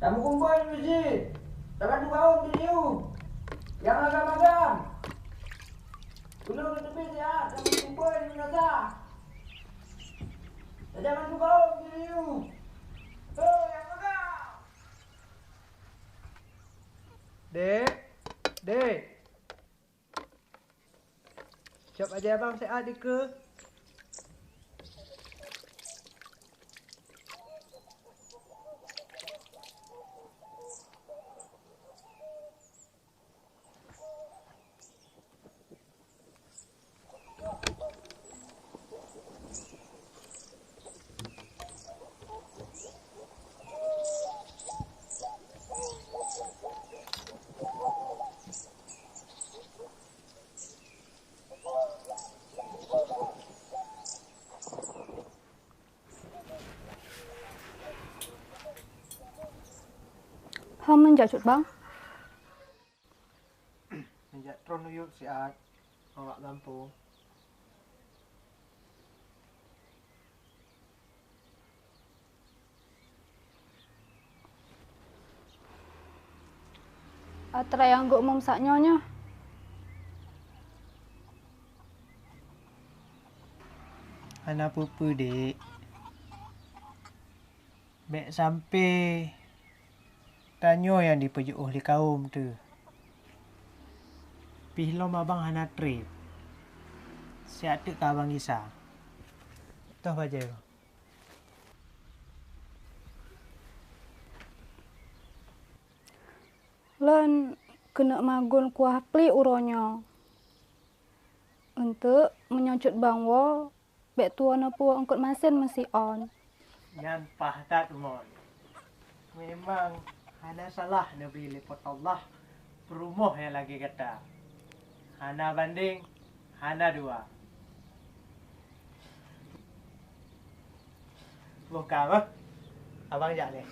Kamu kumpul di masjid. Jangan tu kaum di liu. Yang agam-agam. Dulu di tepi sihat. Kamu kumpul di jenazah. Jangan tu kaum di liu. Oh, yang agam. Dek. Dek. Siap aja abang sihat di ke. Hang menjajut bang. Menjak tron yuk sihat. Awak Lampung. Atra yang gak umum sak nyonya. Anak pupu dek. Bek sampai tanyo yang dipujuk oleh kaum tu. Pihlom abang hana trip. Sihat tu ka abang Isa. Toh baca. Len kena magun kuah pli uronyo. Untuk menyojot bangwo, bek tuana pu angkut masin mesti on. Nyampah tak mon. Memang hana salah Nabi lipat Allah. Perumoh yang lagi kata. Hana banding, hana dua. Buka apa? Abang jalan.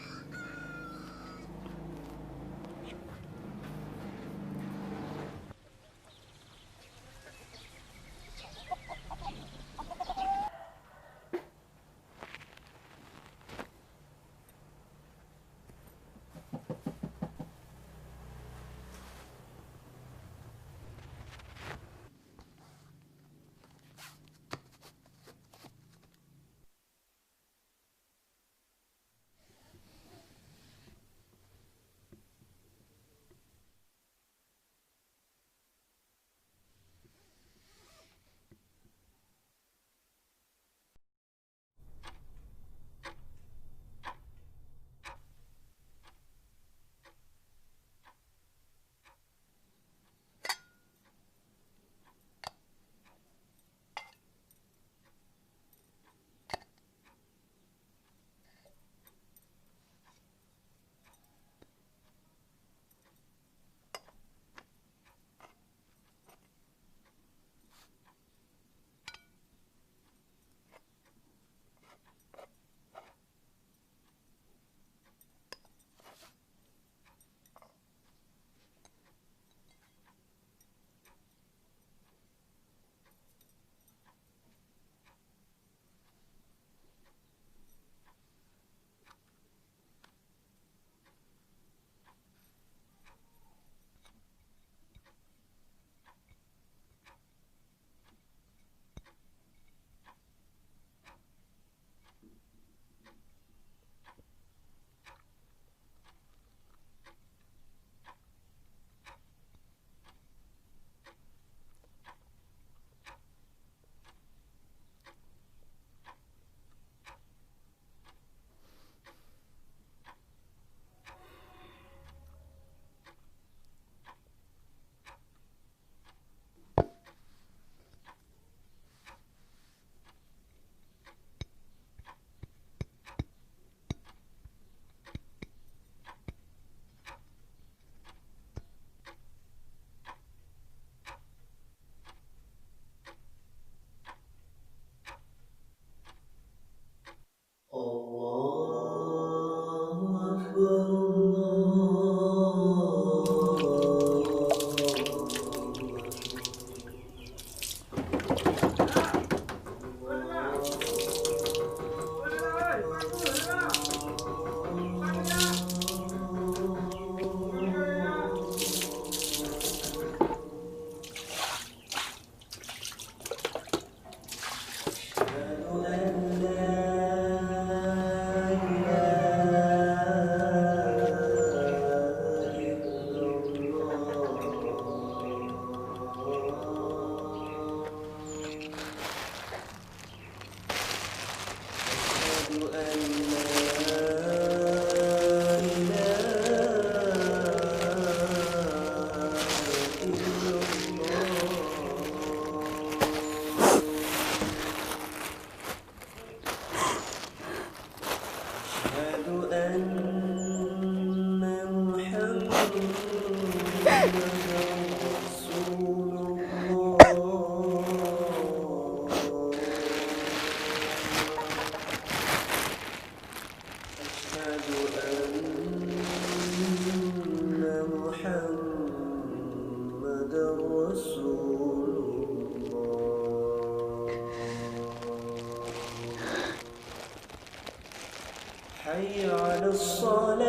على الصلاة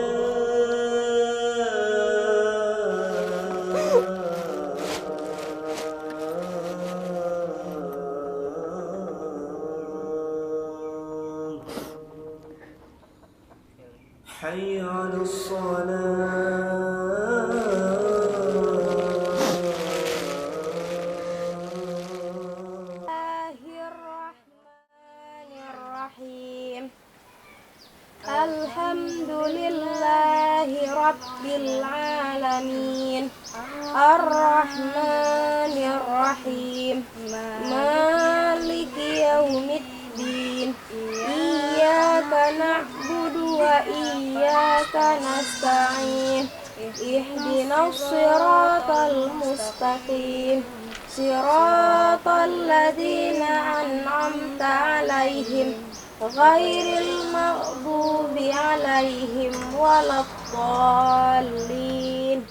حي على Bismillahirrahmanirrahim. Alhamdulillahi Rabbil Alamin. Ar-Rahmanir-Rahim. Maliki Yaumiddin. Iyyaka na'budu wa iyyaka nasta'in. Ihdinas siratal mustaqim. Siratal ladzina an'amta 'alaihim ghairil maghdubi 'alaihim waladdallin.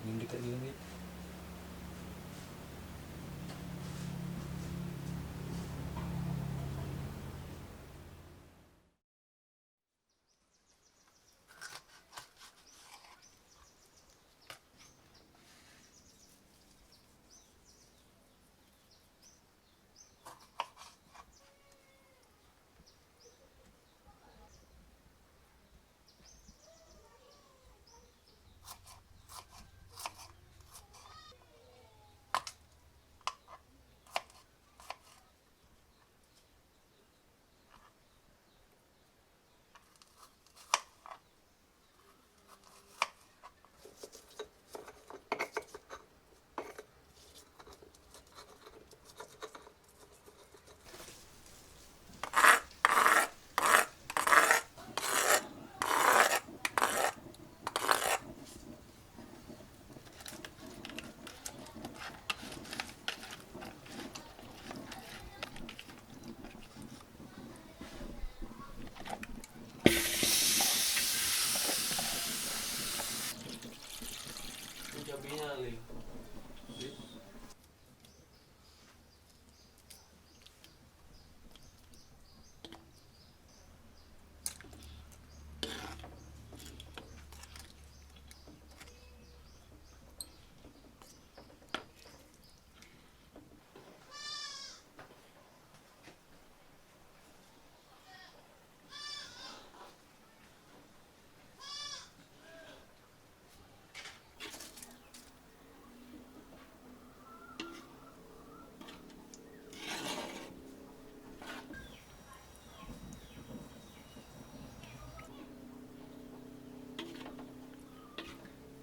Senyum dekat di langit.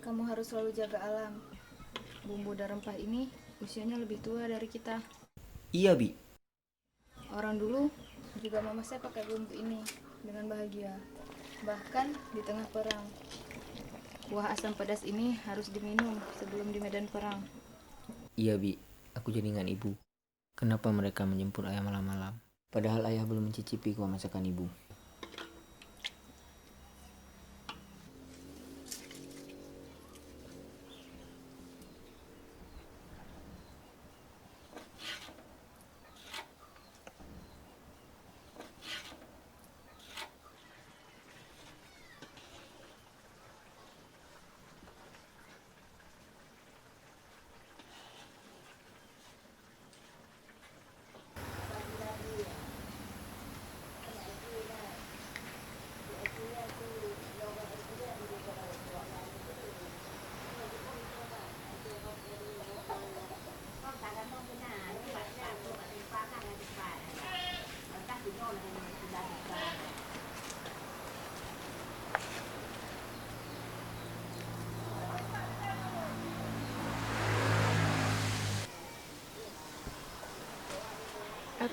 Kamu harus selalu jaga alam. Bumbu dan rempah ini usianya lebih tua dari kita. Iya, Bi. Orang dulu juga memasak pakai bumbu ini dengan bahagia. Bahkan di tengah perang. Kuah asam pedas ini harus diminum sebelum di medan perang. Iya, Bi. Aku jadi ingat ibu. Kenapa mereka menjemput ayah malam-malam? Padahal ayah belum mencicipi kuah masakan ibu.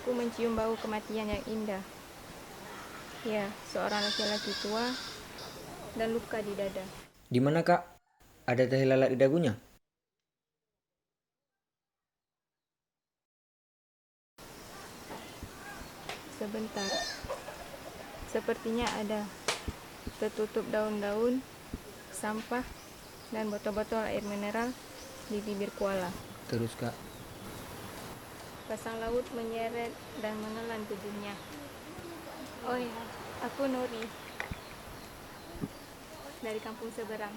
Aku mencium bau kematian yang indah. Ya, seorang laki-laki tua dan luka di dada. Di mana, Kak? Ada teh lalat di dagunya? Sebentar. Sepertinya ada. Tertutup daun-daun, sampah, dan botol-botol air mineral di bibir kuala. Terus, Kak? Pasang laut menyeret dan menelan tubuhnya. Oh ya, aku Nuri. Dari kampung seberang.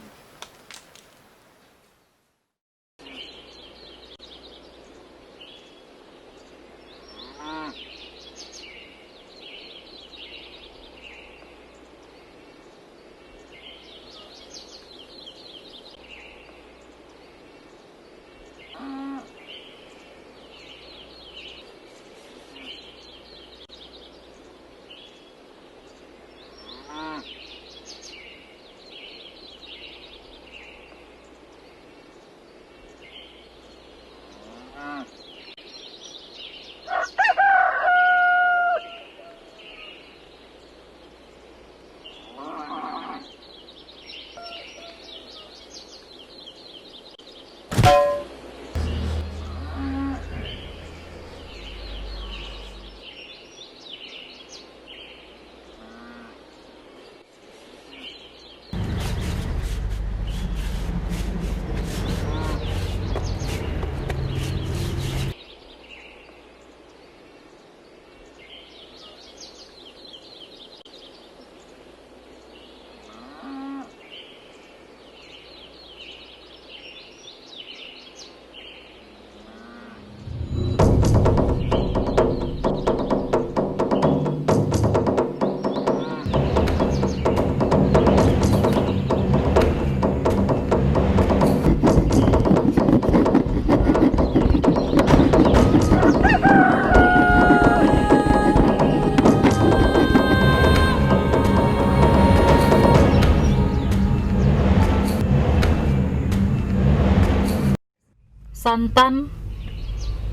Santan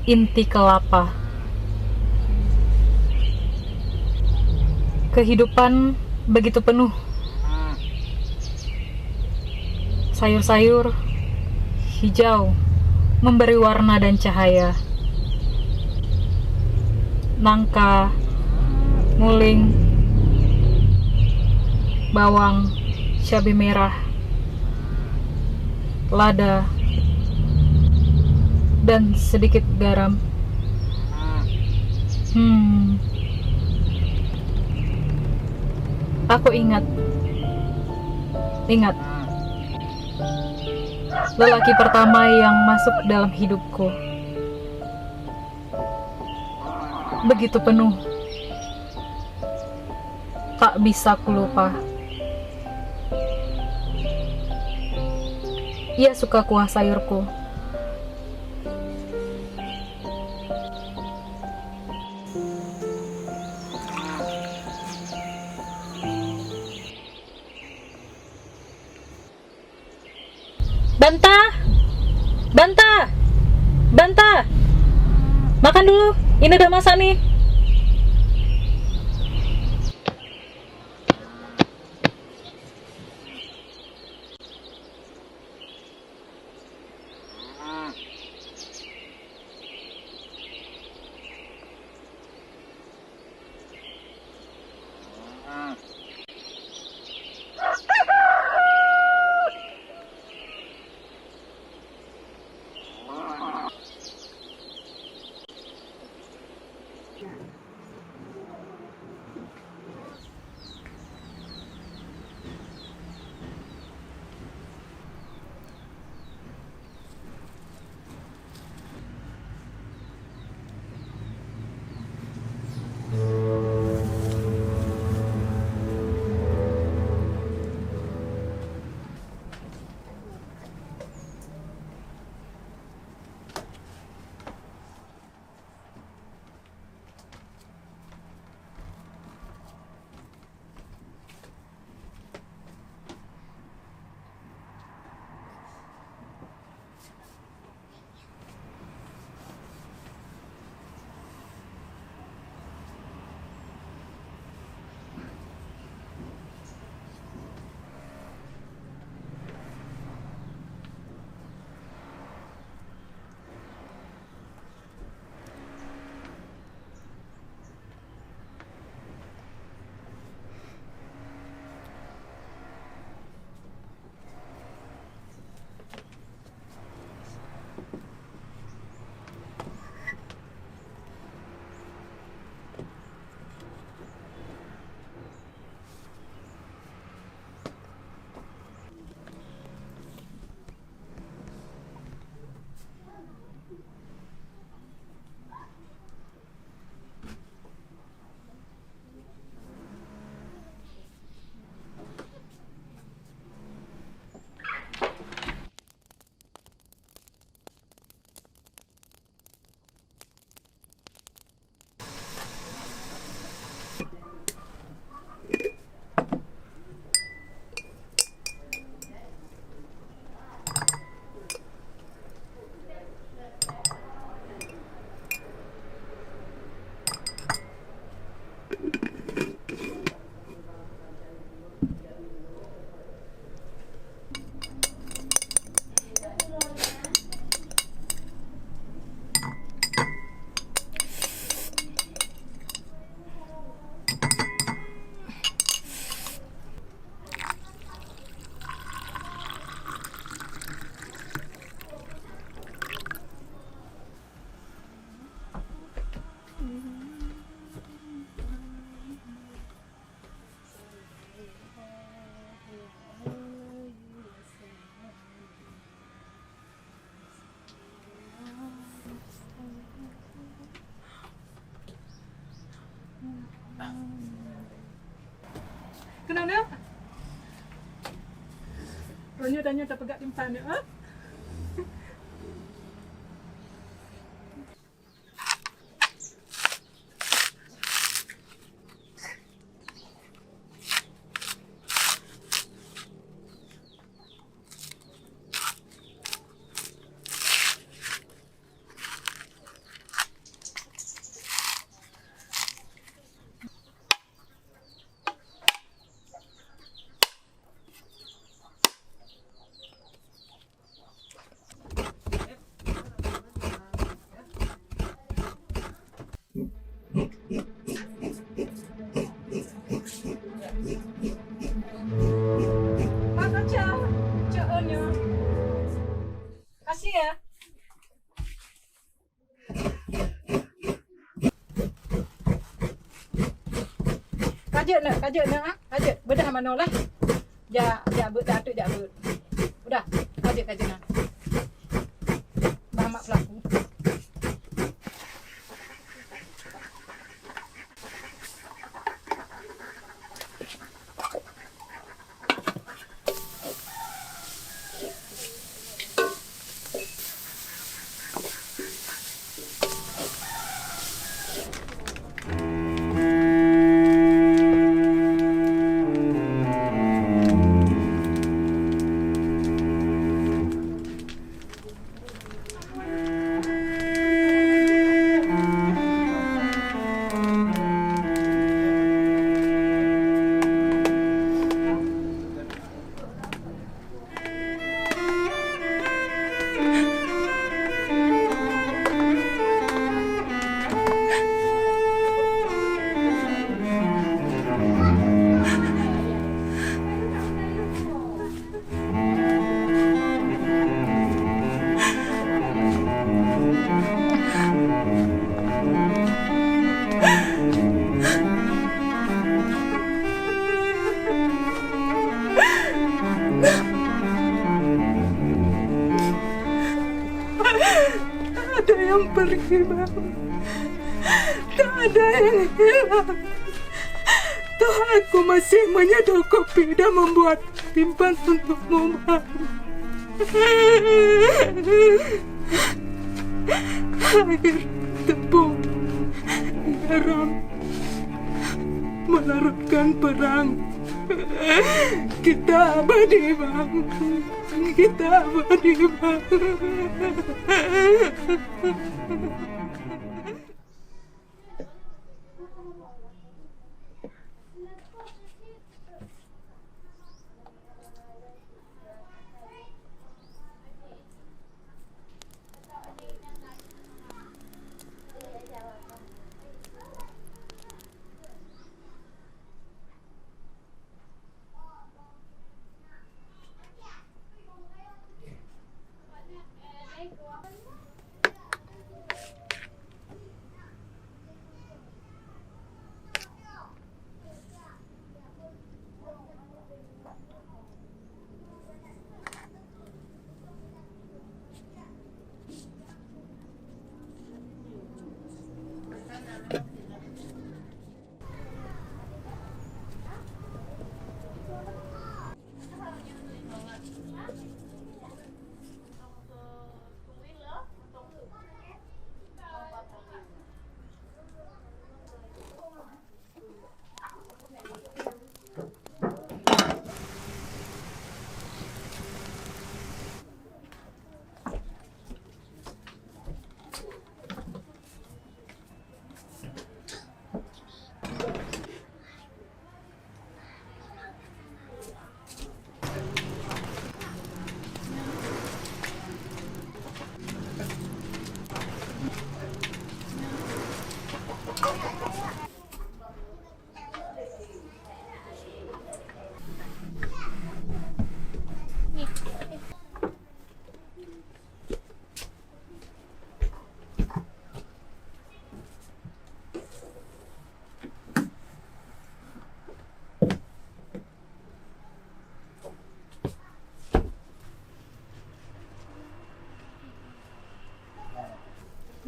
inti kelapa. Kehidupan begitu penuh. Sayur-sayur hijau memberi warna dan cahaya. Nangka, muling, bawang, cabai merah, lada, dan sedikit garam. Aku ingat lelaki pertama yang masuk dalam hidupku. Begitu penuh, tak bisa kulupa. Ia suka kuah sayurku. Banta, makan dulu, ini udah masak nih. Kenapa? Ronyo tanya tak pegat timpan dia, ha? Kasih ya. Kajak nak, kajak. Bedah mana lah. Ja bet datuk ja bet. Udah, kajak nak. Bahamak pelaku. Ada yang pergi, Bang. Tak ada yang hilang. Tuhanku masih menyedokopi dan membuat timpan untukmu, Bang. Air, tepung, garam melarutkan perang. Kita abadi, Bang. Kita abadi, Bang.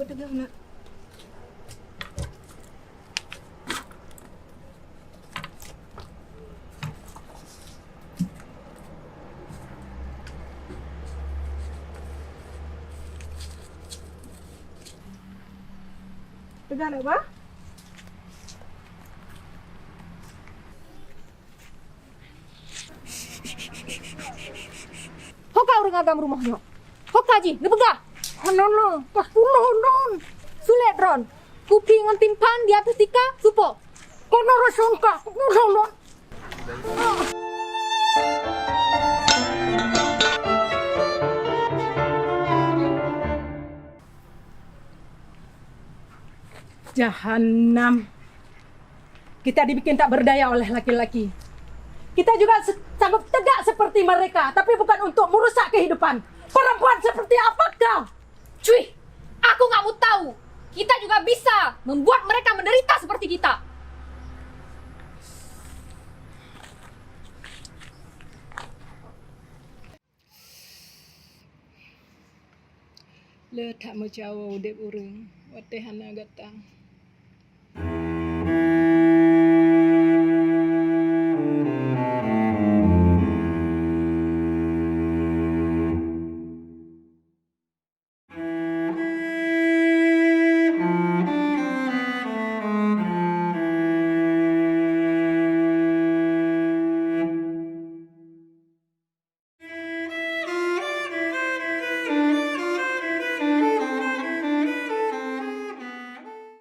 Bertegak nak. Jangan apa? Hoka orang agam rumahnya. Hoka ji, nepegah. Non, pas non. Sulit ron. Kuping dengan timpan di atas tika, supo. Kono rasungka, non. Jahanam. Kita dibikin tak berdaya oleh laki-laki. Kita juga sanggup tegak seperti mereka, tapi bukan untuk merusak kehidupan. Perempuan seperti apa kau? Cuy, aku nggak mau tahu. Kita juga bisa membuat mereka menderita seperti kita. Le tak mau jauh dek urang. Wateh hana gatang.